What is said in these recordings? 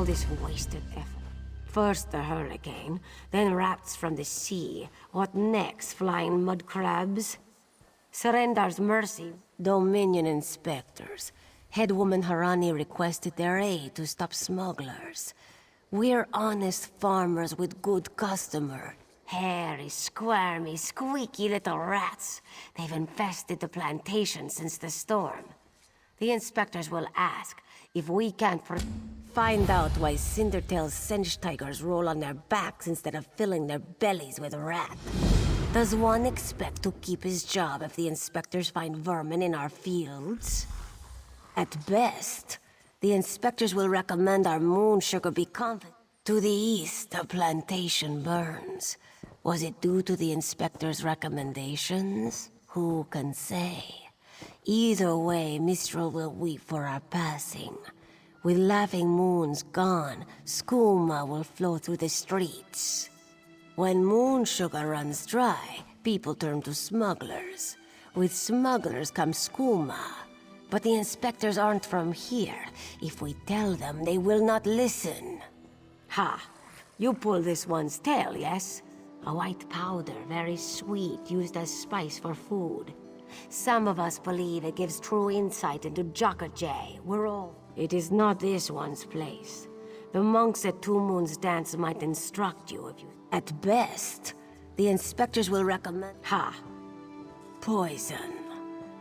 all this wasted effort? First the hurricane, then rats from the sea. What next, flying mud crabs? Surrender's mercy. Dominion inspectors. Headwoman Harani requested their aid to stop smugglers. We're honest farmers with good customer. Hairy, squirmy, squeaky little rats. They've infested the plantation since the storm. The inspectors will ask if we can't find out why Cindertail's Sench tigers roll on their backs instead of filling their bellies with rat. Does one expect to keep his job if the inspectors find vermin in our fields? At best, the inspectors will recommend our moon sugar be confident. To the east, the plantation burns. Was it due to the inspector's recommendations? Who can say? Either way, Mistral will weep for our passing. With Laughing Moons gone, skooma will flow through the streets. When moon sugar runs dry, people turn to smugglers. With smugglers comes skooma. But the inspectors aren't from here. If we tell them, they will not listen. Ha! You pull this one's tail, yes? A white powder, very sweet, used as spice for food. Some of us believe it gives true insight into Jokajay. We're all... It is not this one's place. The monks at Two Moons Dance might instruct you if you... At best, the inspectors will recommend... Ha! Poison.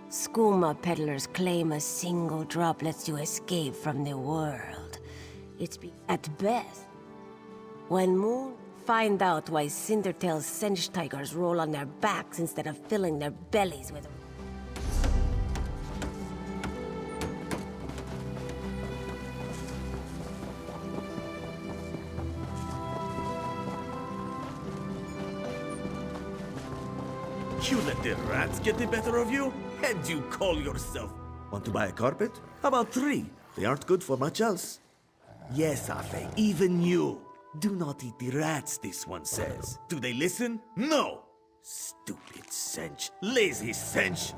Skooma peddlers claim a single drop lets you escape from the world. At best. When Moon... Find out why Cindertail's Sench tigers roll on their backs instead of filling their bellies with... You let the rats get the better of you? And you call yourself... Want to buy a carpet? How about 3? They aren't good for much else. Yes, Afe, even you. Do not eat the rats, this one says. Do they listen? No! Stupid Sench. Lazy Sench.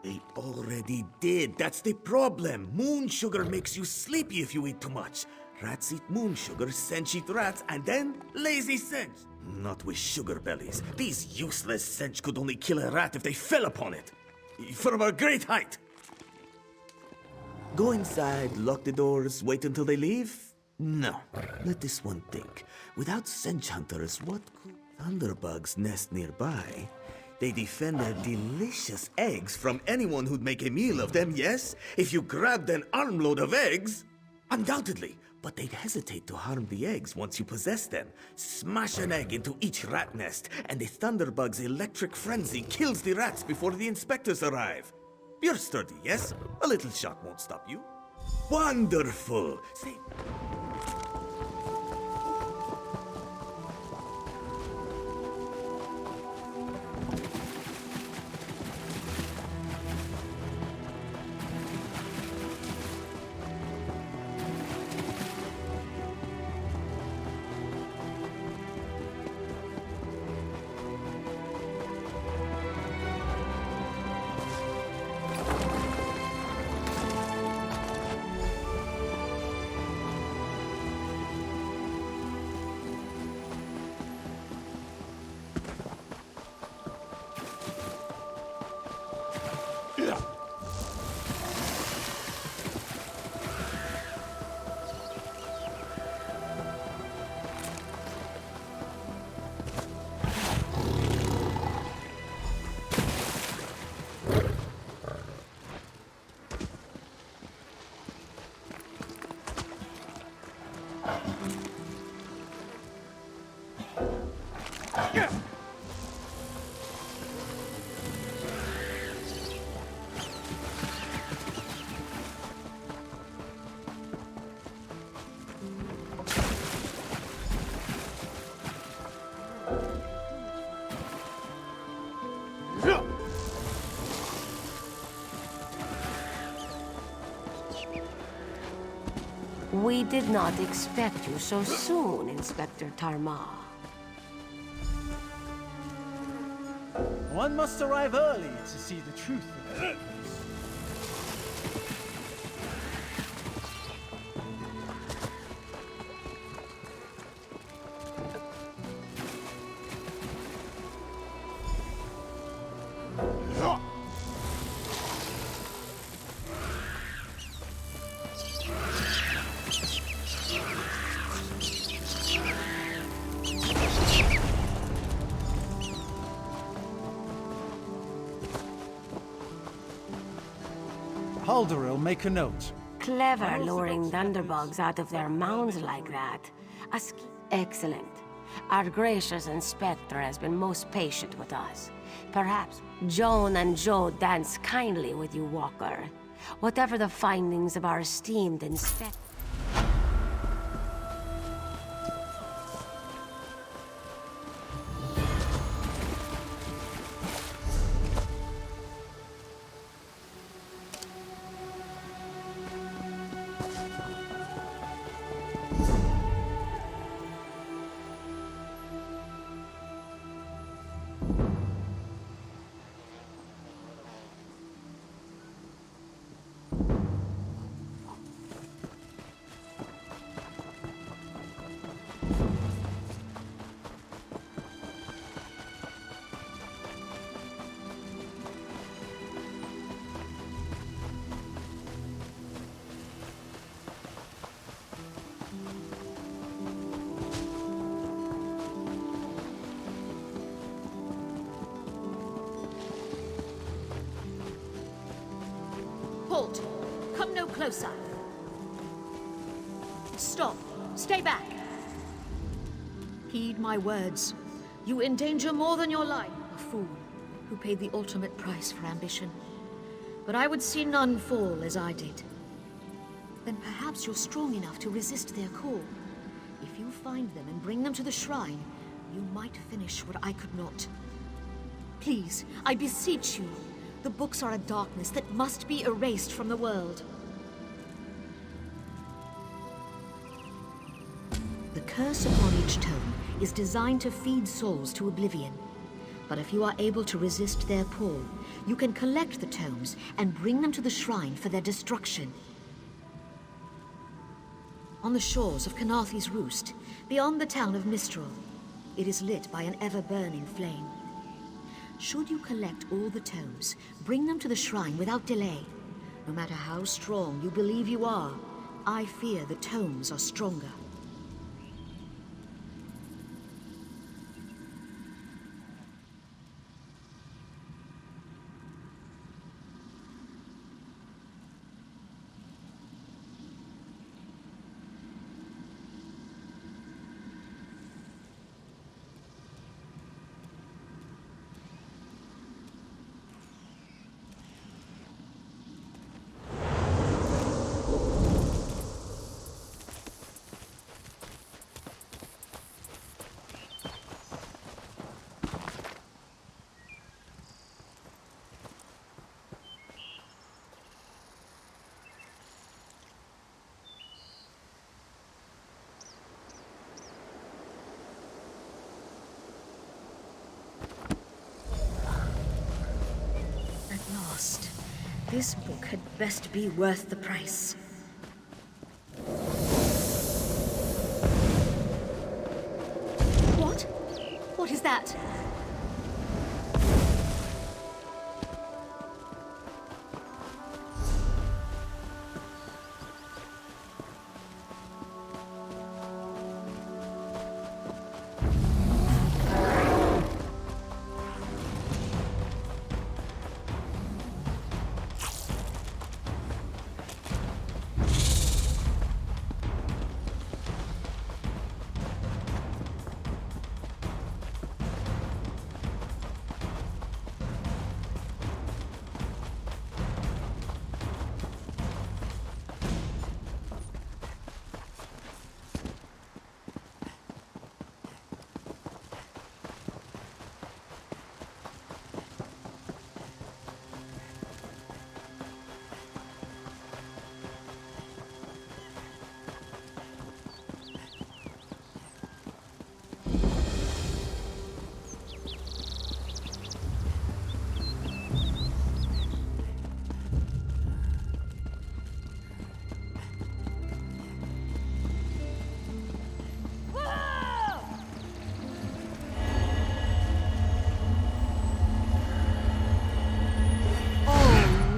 They already did. That's the problem. Moon sugar makes you sleepy if you eat too much. Rats eat moon sugar, Sench eat rats, and then lazy Sench. Not with sugar bellies. These useless Sench could only kill a rat if they fell upon it. From a great height. Go inside, lock the doors, wait until they leave? No. Let this one think. Without Sench hunters, what could thunderbugs nest nearby? They defend their delicious eggs from anyone who'd make a meal of them, yes? If you grabbed an armload of eggs? Undoubtedly. But they'd hesitate to harm the eggs once you possess them. Smash an egg into each rat nest, and the thunderbug's electric frenzy kills the rats before the inspectors arrive. You're sturdy, yes? A little shock won't stop you. Wonderful! Say... We did not expect you so soon, Inspector Tarma. One must arrive early to see the truth of things. Aldoril make a note. Clever luring thunderbugs out of their mounds like that. Excellent. Our gracious inspector has been most patient with us. Perhaps Joan and Joe dance kindly with you, Walker. Whatever the findings of our esteemed inspector... Halt! Come no closer! Stop! Stay back! Heed my words. You endanger more than your life. A fool who paid the ultimate price for ambition. But I would see none fall as I did. Then perhaps you're strong enough to resist their call. If you find them and bring them to the shrine, you might finish what I could not. Please, I beseech you. The books are a darkness that must be erased from the world. The curse upon each tome is designed to feed souls to oblivion. But if you are able to resist their pull, you can collect the tomes and bring them to the shrine for their destruction. On the shores of Kanaathi's Roost, beyond the town of Mistral, it is lit by an ever-burning flame. Should you collect all the tomes, bring them to the shrine without delay. No matter how strong you believe you are, I fear the tomes are stronger. This book had best be worth the price. What? What is that?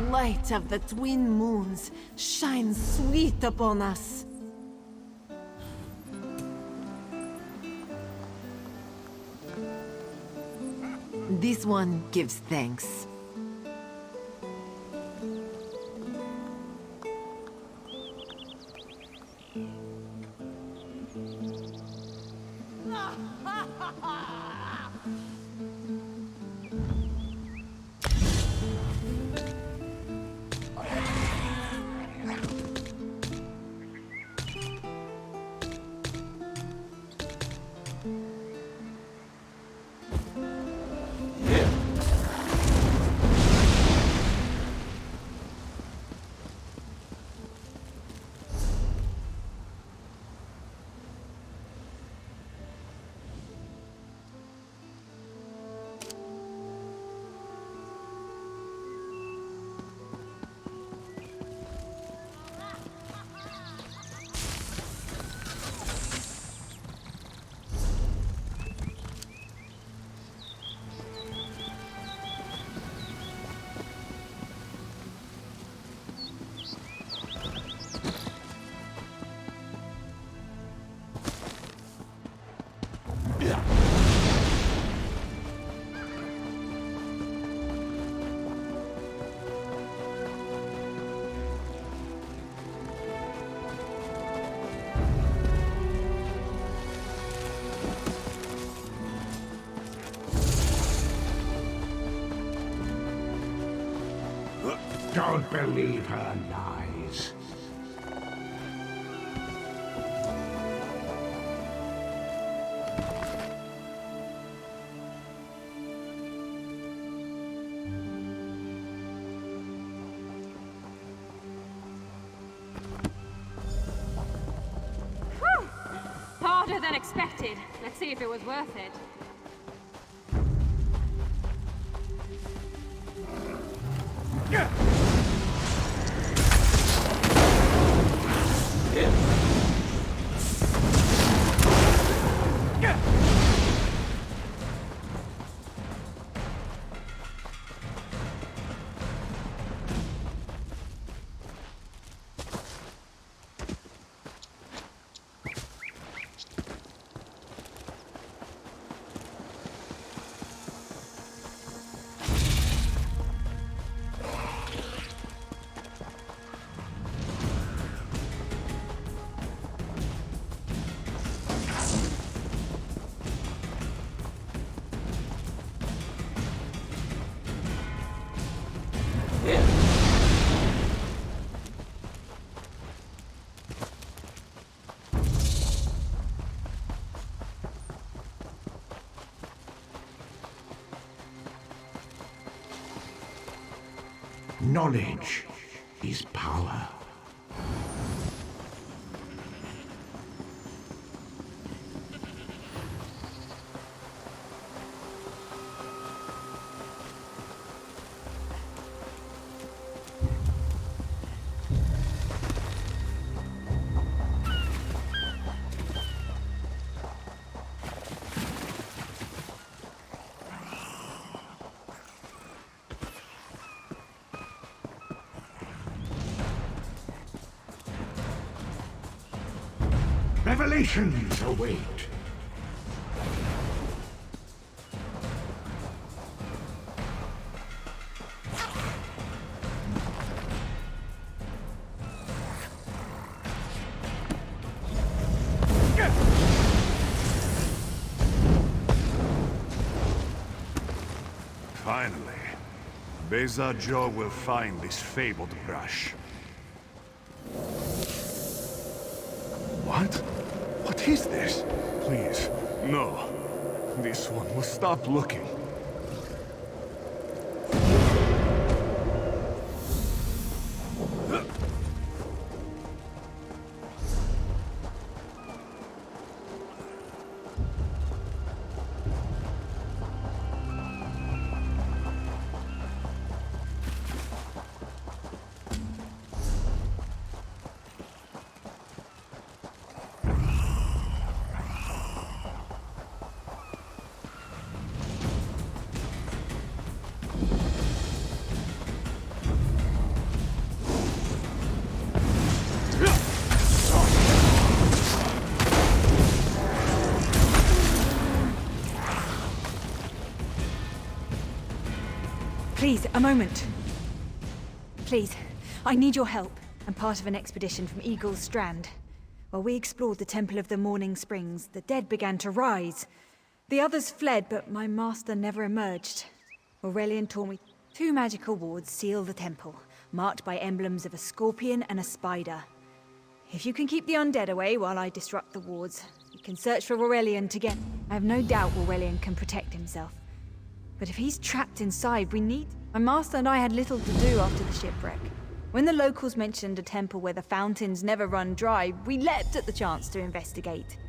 Light of the twin moons shines sweet upon us. This one gives thanks. Don't believe her lies. Harder than expected. Let's see if it was worth it. Knowledge is power. Revelations await. Finally, Be'zar will find this fabled brush. What? What is this? Please, no. This one will stop looking. Please, a moment. Please, I need your help. I'm part of an expedition from Eagle's Strand. While we explored the Temple of the Morning Springs, the dead began to rise. The others fled, but my master never emerged. Aurelian taught me 2 magical wards seal the temple, marked by emblems of a scorpion and a spider. If you can keep the undead away while I disrupt the wards, you can search for Aurelian together. I have no doubt Aurelian can protect himself. But if he's trapped inside, we need... My master and I had little to do after the shipwreck. When the locals mentioned a temple where the fountains never run dry, we leapt at the chance to investigate.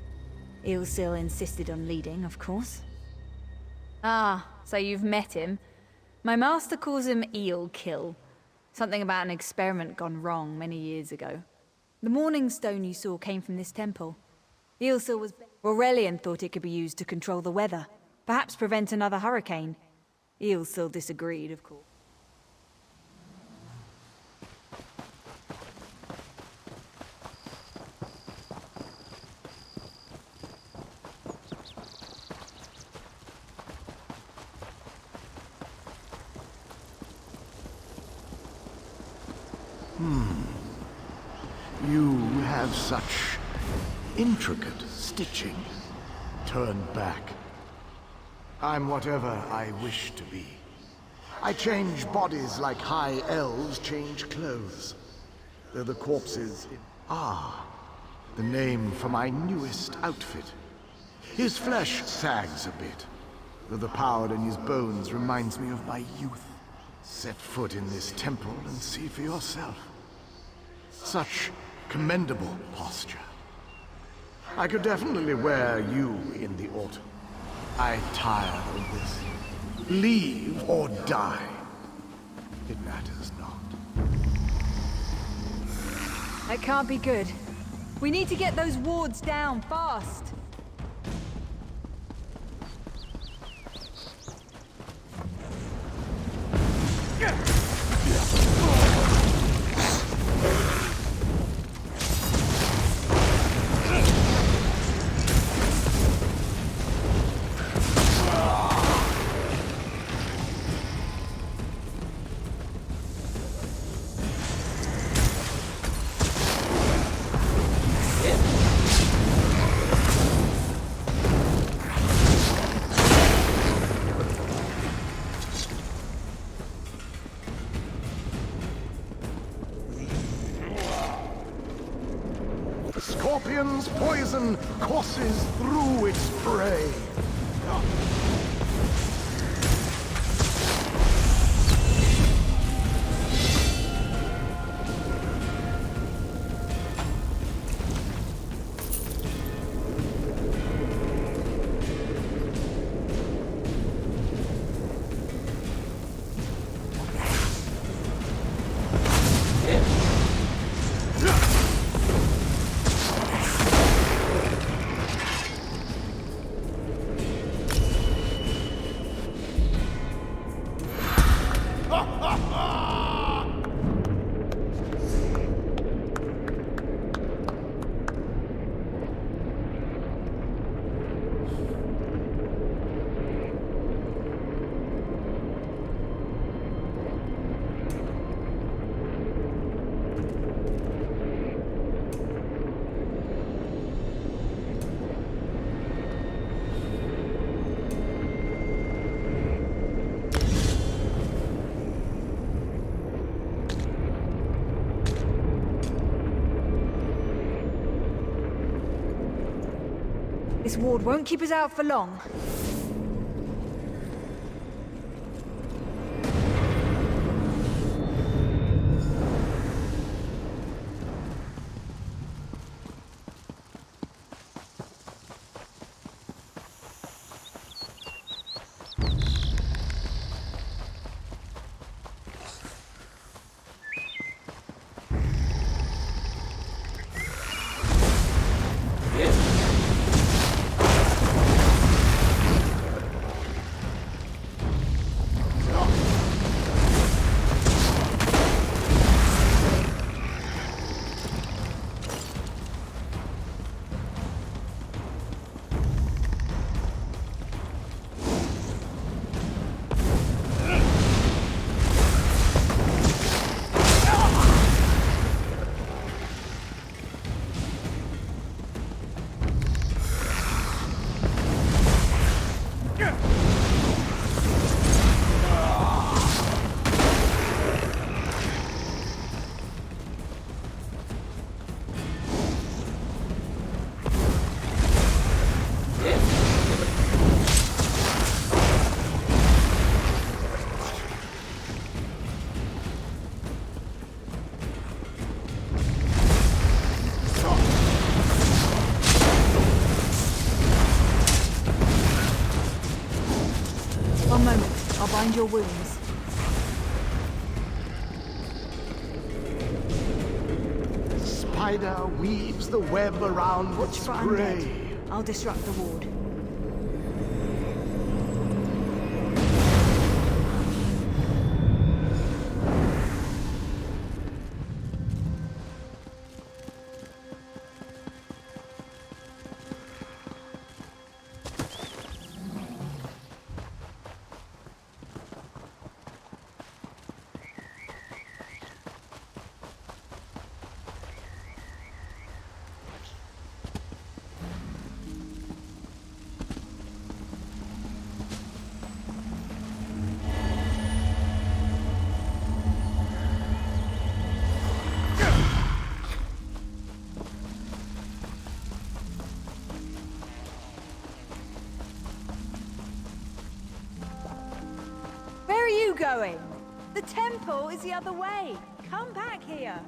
Ilsil insisted on leading, of course. Ah, so you've met him. My master calls him Eelkill. Something about an experiment gone wrong many years ago. The morning stone you saw came from this temple. Ilsil was... Aurelian thought it could be used to control the weather. Perhaps prevent another hurricane. Ilsil disagreed, of course. You have such intricate stitching. Turn back. I'm whatever I wish to be. I change bodies like high elves change clothes. They're the corpses. Ah, the name for my newest outfit. His flesh sags a bit, though the power in his bones reminds me of my youth. Set foot in this temple and see for yourself. Such commendable posture. I could definitely wear you in the autumn. I tire of this. Leave or die. It matters not. That can't be good. We need to get those wards down fast. Scorpion's poison courses through its prey. This ward won't keep us out for long. One moment, I'll bind your wounds. Spider weaves the web around Watch its for prey. undead. I'll disrupt the ward. Where are you going? The temple is the other way. Come back here.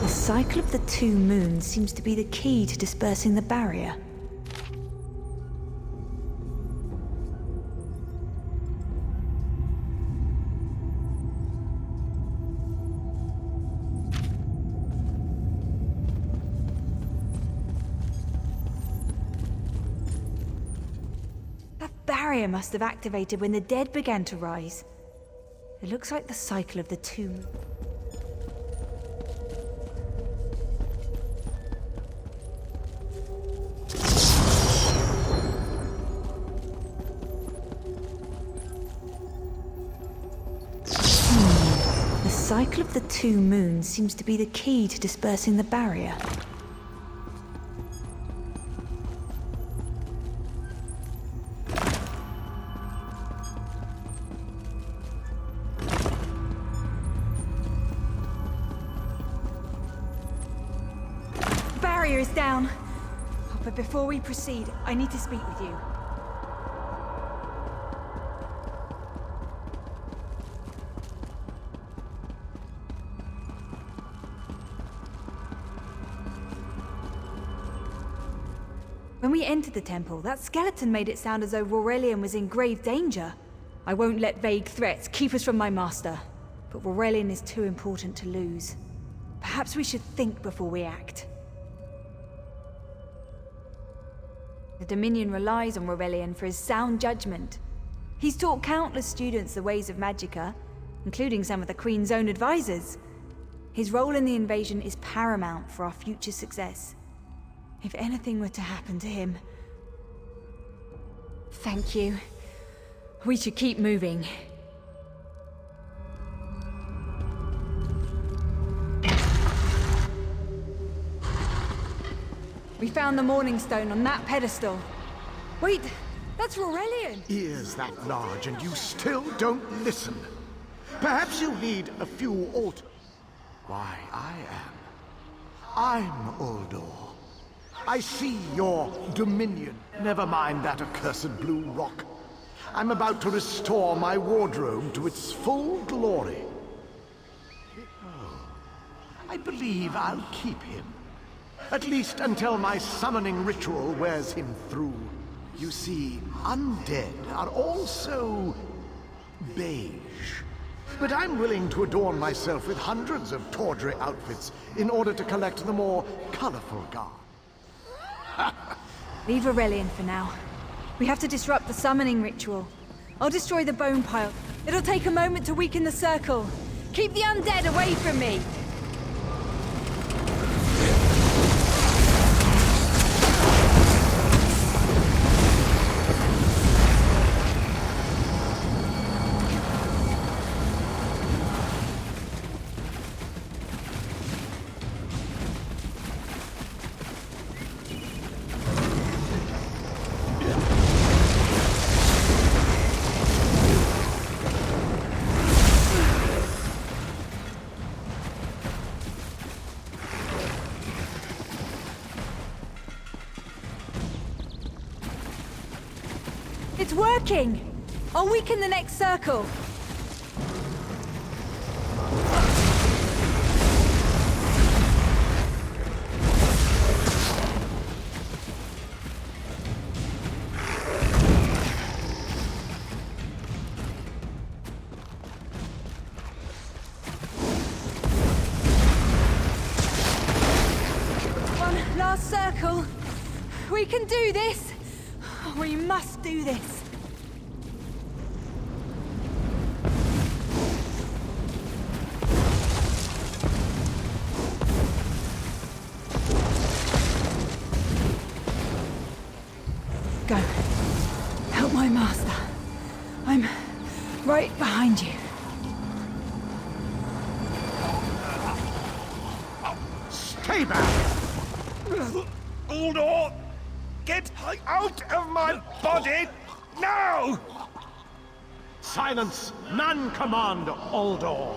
The cycle of the two moons seems to be the key to dispersing the barrier. That barrier must have activated when the dead began to rise. It looks like the cycle of the two. The cycle of the two moons seems to be the key to dispersing the barrier. The barrier is down. But before we proceed, I need to speak with you. When we entered the temple, that skeleton made it sound as though Aurelian was in grave danger. I won't let vague threats keep us from my master, but Aurelian is too important to lose. Perhaps we should think before we act. The Dominion relies on Aurelian for his sound judgment. He's taught countless students the ways of Magicka, including some of the Queen's own advisors. His role in the invasion is paramount for our future success. If anything were to happen to him... Thank you. We should keep moving. We found the Morning Stone on that pedestal. Wait, that's Aurelian! Ears that large and you still don't listen. Perhaps you need a few altars. Why, I am I'm Uldor. I see your dominion. Never mind that accursed blue rock. I'm about to restore my wardrobe to its full glory. Oh, I believe I'll keep him. At least until my summoning ritual wears him through. You see, undead are also beige. But I'm willing to adorn myself with hundreds of tawdry outfits in order to collect the more colorful garb. Leave Aurelian for now. We have to disrupt the summoning ritual. I'll destroy the bone pile. It'll take a moment to weaken the circle. Keep the undead away from me! It's working! I'll weaken the next circle. One last circle. We can do this! We must do this! Go. Help my master. I'm right behind you. Stay back! Uldor! Get out of my body now! Silence! None command Uldor!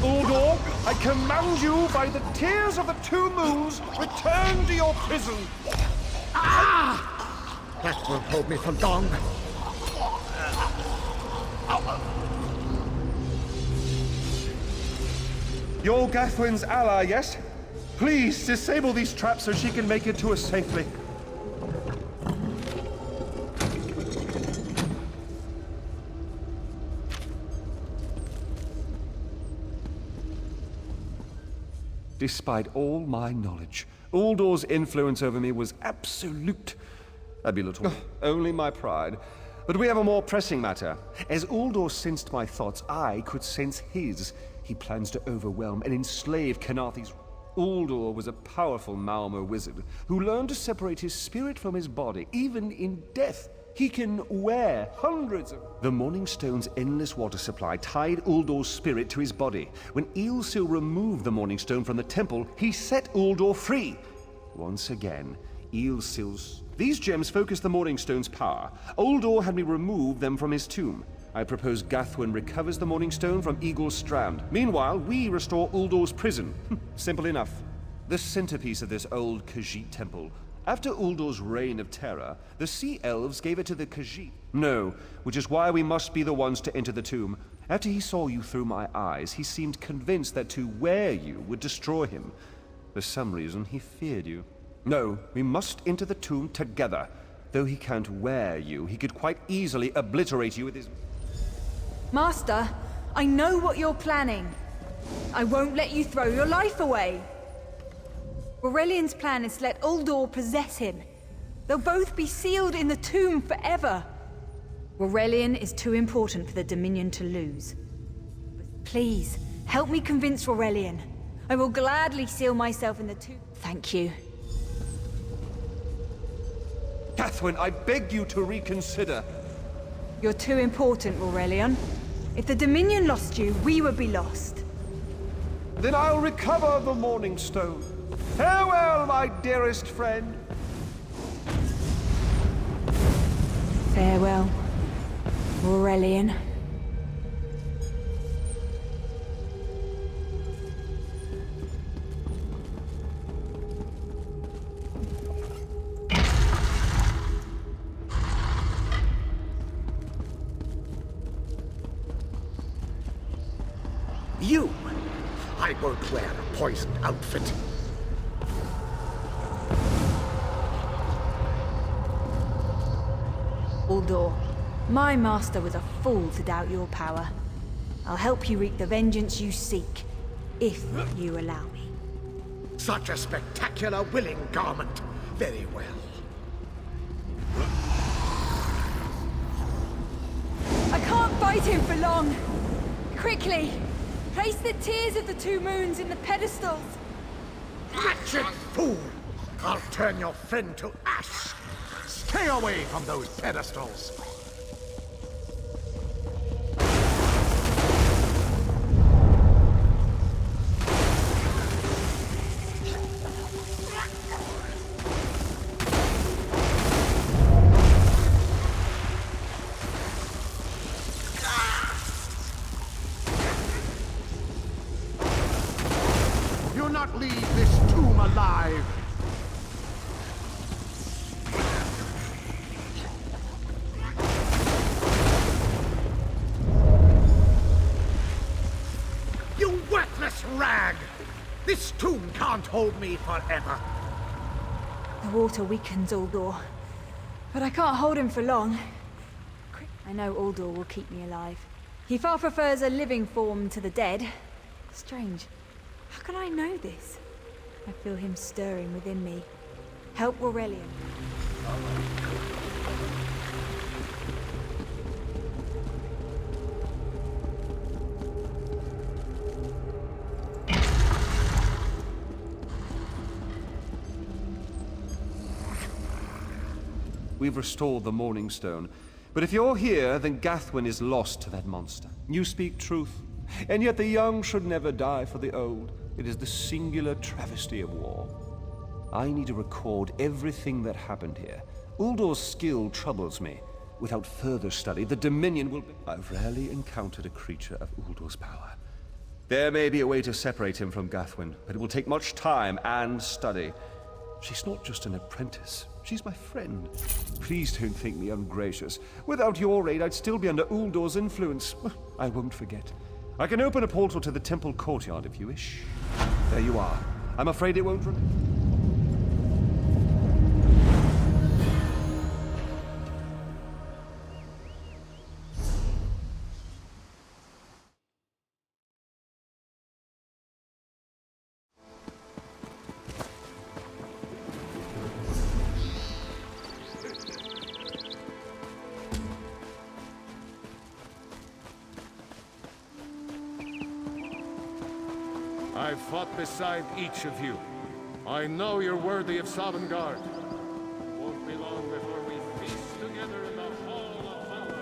Uldor, I command you by the tears of the two moons, return to your prison! That will hold me for long. You're Gathwin's ally, yes? Please, disable these traps so she can make it to us safely. Despite all my knowledge, Uldor's influence over me was absolute. I belittle only my pride. But we have a more pressing matter. As Uldor sensed my thoughts, I could sense his. He plans to overwhelm and enslave Kanathis. Uldor was a powerful Malmer wizard who learned to separate his spirit from his body, even in death. He can wear hundreds of... The Morning Stone's endless water supply tied Uldor's spirit to his body. When Eilsil removed the Morning Stone from the temple, he set Uldor free. Once again, Eilsil's... These gems focus the Morning Stone's power. Uldor had me remove them from his tomb. I propose Gathwin recovers the Morning Stone from Eagle's Strand. Meanwhile, we restore Uldor's prison. Simple enough. The centerpiece of this old Khajiit temple. After Uldor's reign of terror, the Sea Elves gave it to the Khajiit. No, which is why we must be the ones to enter the tomb. After he saw you through my eyes, he seemed convinced that to wear you would destroy him. For some reason, he feared you. No, we must enter the tomb together. Though he can't wear you, he could quite easily obliterate you with his... Master, I know what you're planning. I won't let you throw your life away. Aurelian's plan is to let Uldor possess him. They'll both be sealed in the tomb forever. Aurelian is too important for the Dominion to lose. Please, help me convince Aurelian. I will gladly seal myself in the tomb. Thank you. Gathwin, I beg you to reconsider. You're too important, Aurelian. If the Dominion lost you, we would be lost. Then I'll recover the Morning Stone. Farewell, my dearest friend. Farewell, Aurelian. You! I won't wear a poisoned outfit. Uldor, my master was a fool to doubt your power. I'll help you wreak the vengeance you seek, if you allow me. Such a spectacular willing garment. Very well. I can't fight him for long. Quickly, place the tears of the two moons in the pedestals. Wretched fool! I'll turn your friend to ash! Stay away from those pedestals! Do not leave this tomb alive! You worthless rag! This tomb can't hold me forever. The water weakens Uldor, but I can't hold him for long. I know Uldor will keep me alive. He far prefers a living form to the dead. Strange. How can I know this? I feel him stirring within me. Help Aurelian. We've restored the Morning Stone. But if you're here, then Gathwin is lost to that monster. You speak truth. And yet the young should never die for the old. It is the singular travesty of war. I need to record everything that happened here. Uldor's skill troubles me. Without further study, the Dominion will be... I've rarely encountered a creature of Uldor's power. There may be a way to separate him from Gathwin, but it will take much time and study. She's not just an apprentice. She's my friend. Please don't think me ungracious. Without your aid, I'd still be under Uldor's influence. I won't forget. I can open a portal to the temple courtyard if you wish. There you are. I'm afraid it won't remain. I've fought beside each of you. I know you're worthy of Sovngarde. Won't be long before we feast together in the Hall of Valor.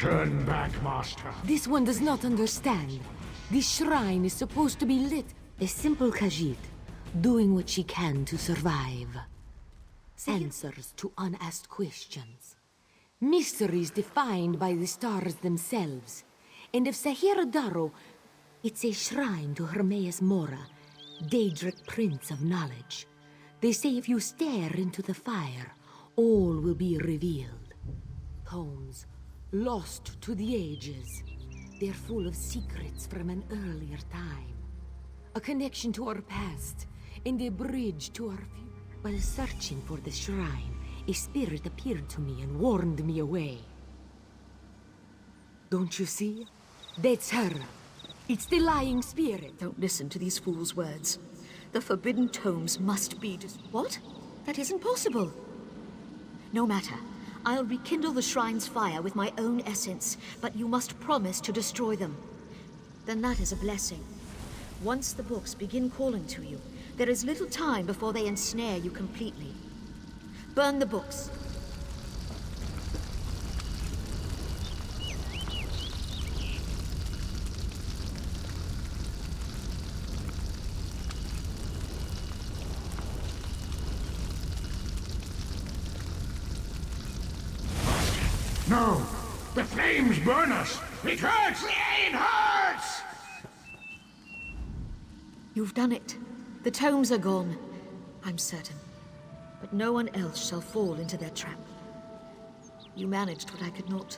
Turn back, Master. This one does not understand. This shrine is supposed to be lit. A simple Khajiit, doing what she can to survive. Answers to unasked questions. Mysteries defined by the stars themselves. And if Sahir Darrow, it's a shrine to Hermaeus Mora, Daedric Prince of Knowledge. They say if you stare into the fire, all will be revealed. Tomes, lost to the ages. They're full of secrets from an earlier time. A connection to our past, and a bridge to our future. While searching for the shrine, a spirit appeared to me and warned me away. Don't you see? That's her. It's the lying spirit. Don't listen to these fools' words. The forbidden tomes must be What? That isn't possible. No matter. I'll rekindle the shrine's fire with my own essence, but you must promise to destroy them. Then that is a blessing. Once the books begin calling to you, there is little time before they ensnare you completely. Burn the books. No! The flames burn us! It hurts! It hurts! You've done it. The tomes are gone, I'm certain. But no one else shall fall into their trap. You managed what I could not.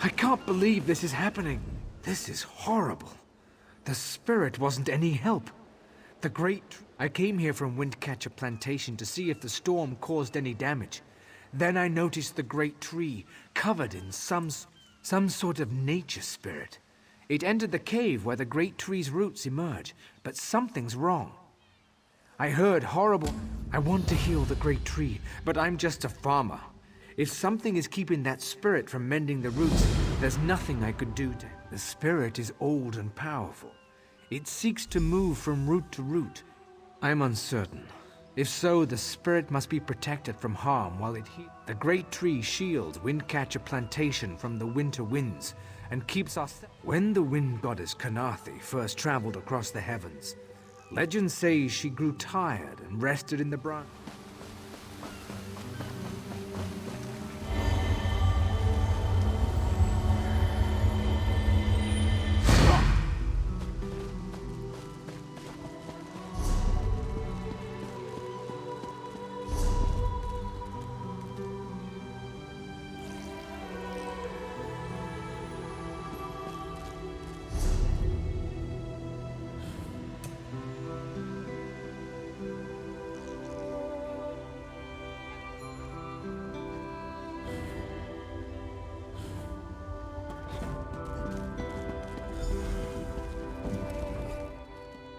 I can't believe this is happening. This is horrible. The spirit wasn't any help. I came here from Windcatcher Plantation to see if the storm caused any damage. Then I noticed the great tree covered in some sort of nature spirit. It entered the cave where the great tree's roots emerge, but something's wrong. I heard horrible... I want to heal the great tree, but I'm just a farmer. If something is keeping that spirit from mending the roots, there's nothing I could do to it. The spirit is old and powerful. It seeks to move from root to root. I'm uncertain. If so, the spirit must be protected from harm while it heals. The great tree shields Windcatcher Plantation from the winter winds and keeps us. When the wind goddess Kanathi first traveled across the heavens, legend says she grew tired and rested in the branch.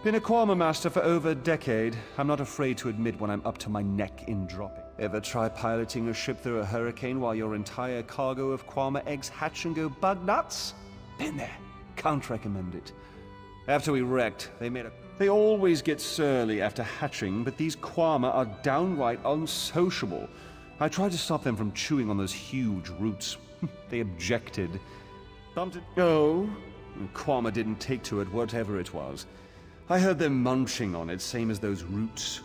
Been a Quama master for over a decade. I'm not afraid to admit when I'm up to my neck in dropping. Ever try piloting a ship through a hurricane while your entire cargo of Quama eggs hatch and go bug nuts? Been there. Can't recommend it. After we wrecked, They always get surly after hatching, but these Quama are downright unsociable. I tried to stop them from chewing on those huge roots. They objected. Oh? Quama didn't take to it, whatever it was. I heard them munching on it, same as those roots.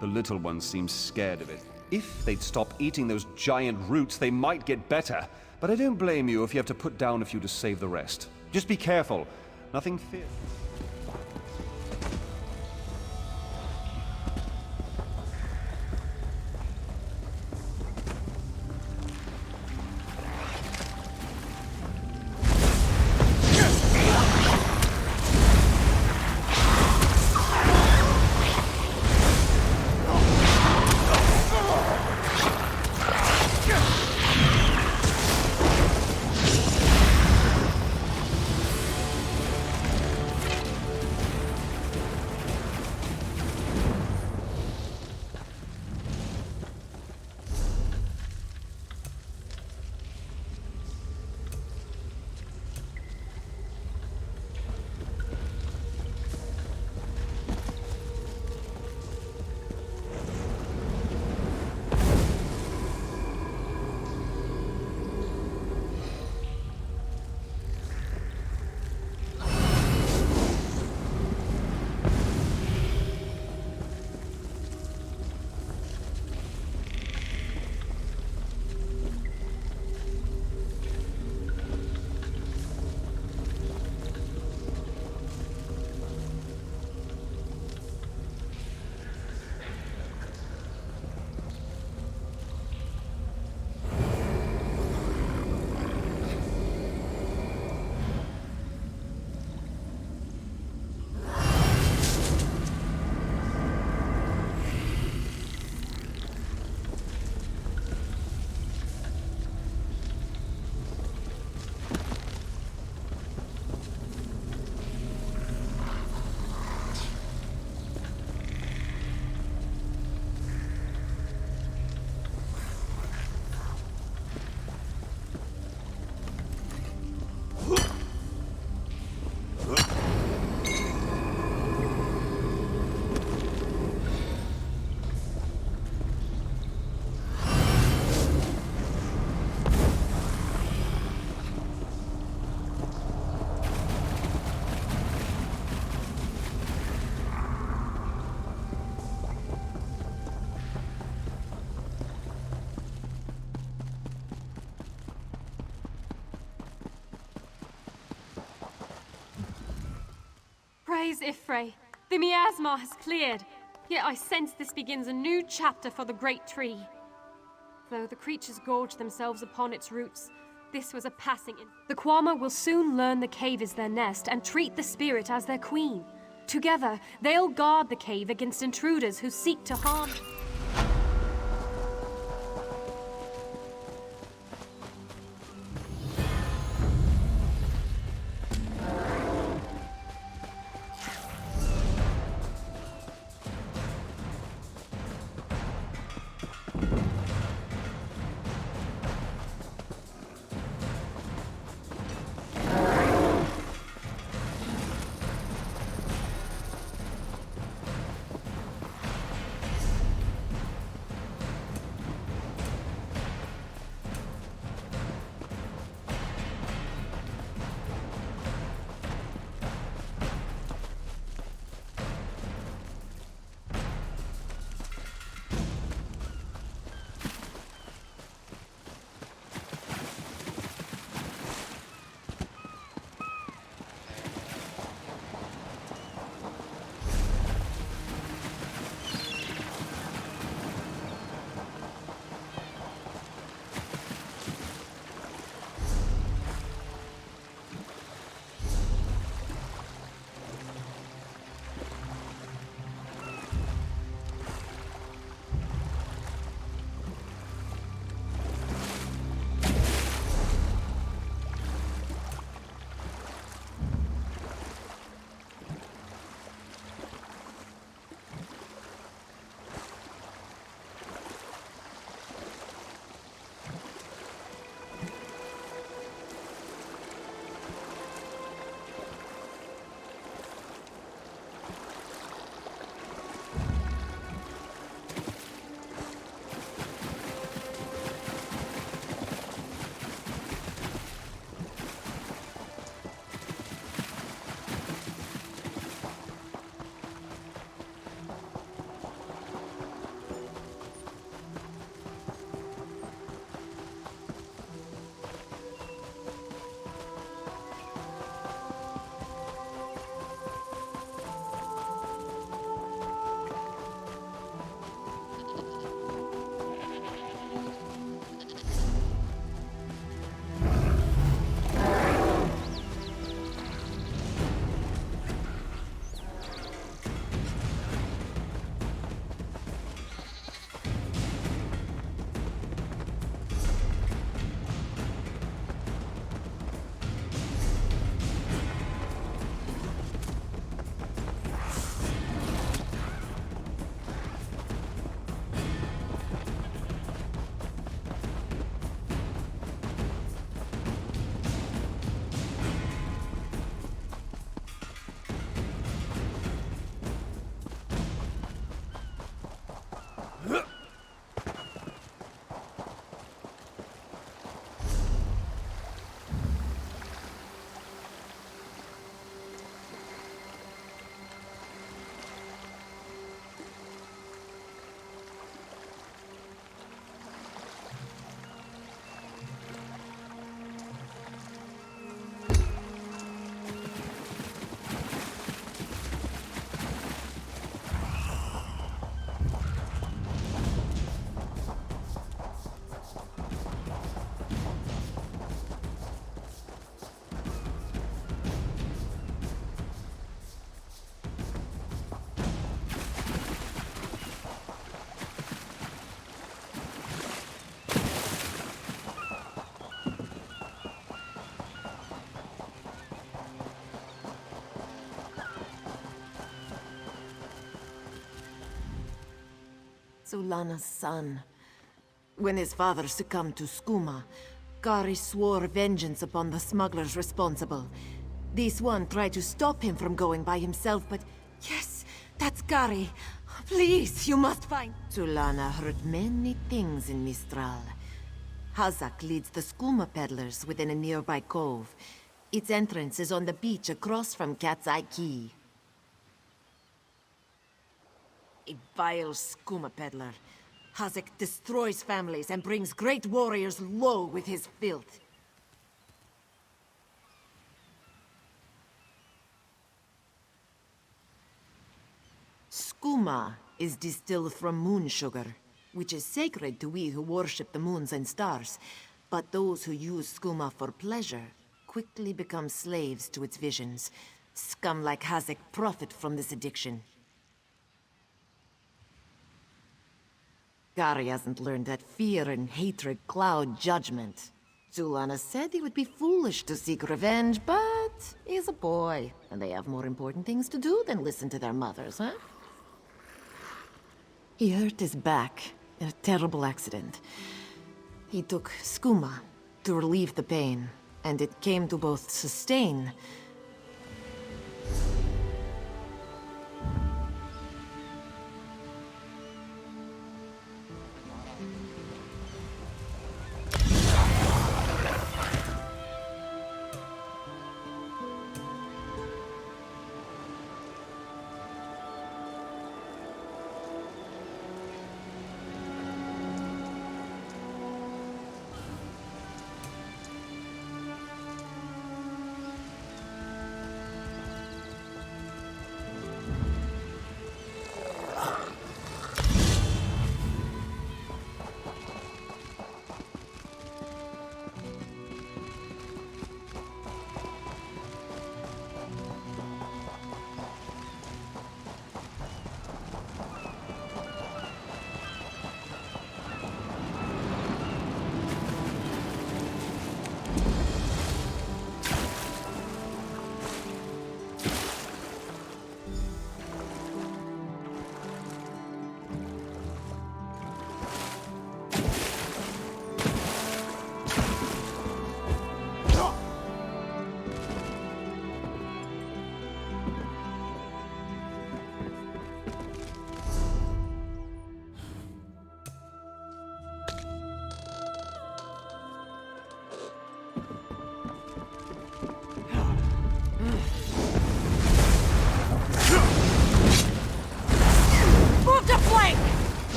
The little ones seem scared of it. If they'd stop eating those giant roots, they might get better. But I don't blame you if you have to put down a few to save the rest. Just be careful. Nothing fierce. Praise Ifrei. The miasma has cleared, yet I sense this begins a new chapter for the great tree. Though the creatures gorge themselves upon its roots, this was a passing in. The Quama will soon learn the cave is their nest and treat the spirit as their queen. Together, they'll guard the cave against intruders who seek to harm. Sulana's son. When his father succumbed to skooma, Gari swore vengeance upon the smugglers responsible. This one tried to stop him from going by himself, but... Yes, that's Gari. Please, you must find... Sulana heard many things in Mistral. Hazak leads the skooma peddlers within a nearby cove. Its entrance is on the beach across from Cat's Eye Key. A vile skooma peddler. Hazak destroys families and brings great warriors low with his filth. Skooma is distilled from moon sugar, which is sacred to we who worship the moons and stars. But those who use skooma for pleasure quickly become slaves to its visions. Scum like Hazak profit from this addiction. Gari hasn't learned that fear and hatred cloud judgment. Sulana said he would be foolish to seek revenge, but he's a boy, and they have more important things to do than listen to their mothers, huh? He hurt his back in a terrible accident. He took skooma to relieve the pain, and it came to both sustain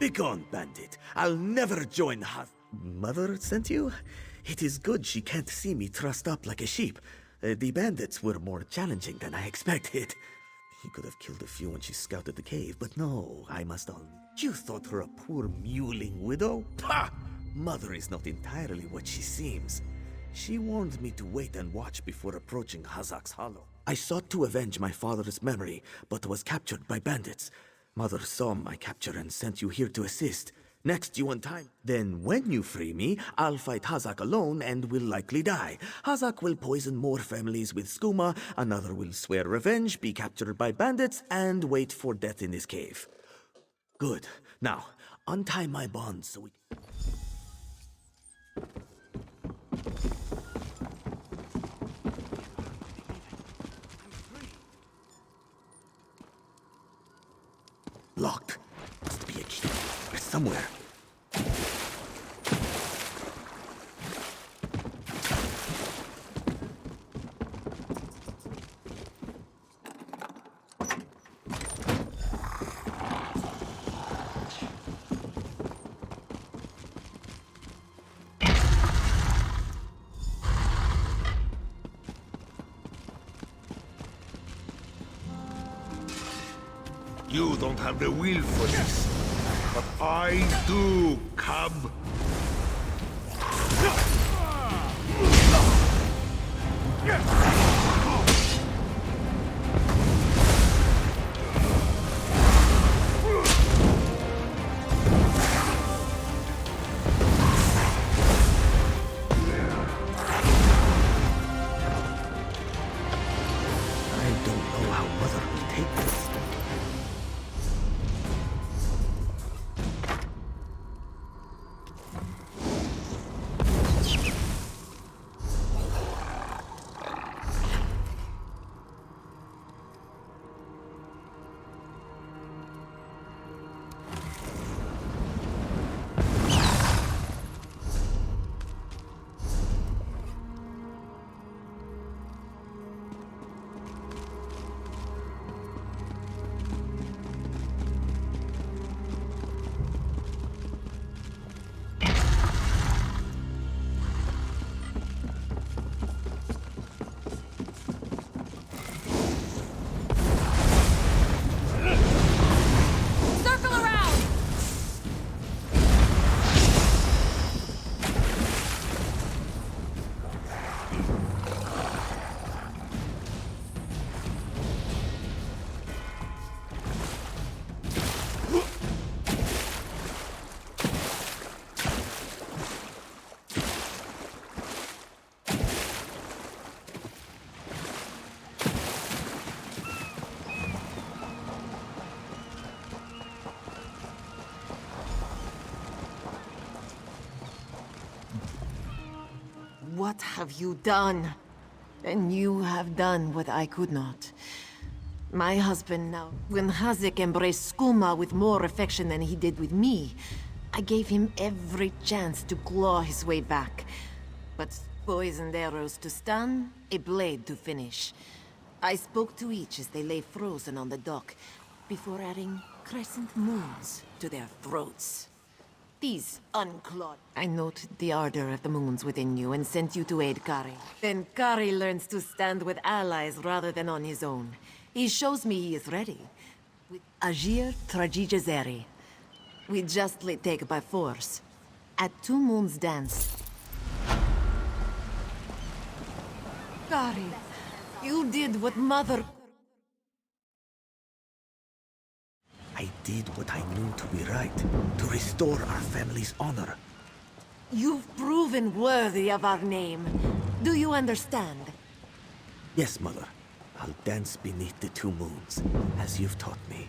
Begone, bandit. I'll never join Mother sent you? It is good she can't see me trussed up like a sheep. The bandits were more challenging than I expected. He could have killed a few when she scouted the cave, but no, I must own. You thought her a poor mewling widow? Pah! Mother is not entirely what she seems. She warned me to wait and watch before approaching Hazak's Hollow. I sought to avenge my father's memory, but was captured by bandits. Mother saw my capture and sent you here to assist. Next you untie me. Then when you free me, I'll fight Hazak alone and will likely die. Hazak will poison more families with skooma, another will swear revenge, be captured by bandits, and wait for death in this cave. Good. Now, untie my bonds so we... Locked. Must be a key. Somewhere. You don't have the will for this, but I do, cub. I don't know how Mother will take this. Circle around! What have you done? And you have done what I could not. My husband now, when Hazik embraced Skooma with more affection than he did with me, I gave him every chance to claw his way back. But poisoned arrows to stun, a blade to finish. I spoke to each as they lay frozen on the dock, before adding crescent moons to their throats. These unclawed. I noted the ardor of the moons within you and sent you to aid Kari. Then Kari learns to stand with allies rather than on his own. He shows me he is ready. With Ajir Trajijazeri. We justly take by force. At Two Moons Dance. Kari, you did what Mother... I did what I knew to be right, to restore our family's honor. You've proven worthy of our name. Do you understand? Yes, Mother. I'll dance beneath the two moons, as you've taught me.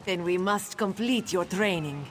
Then we must complete your training.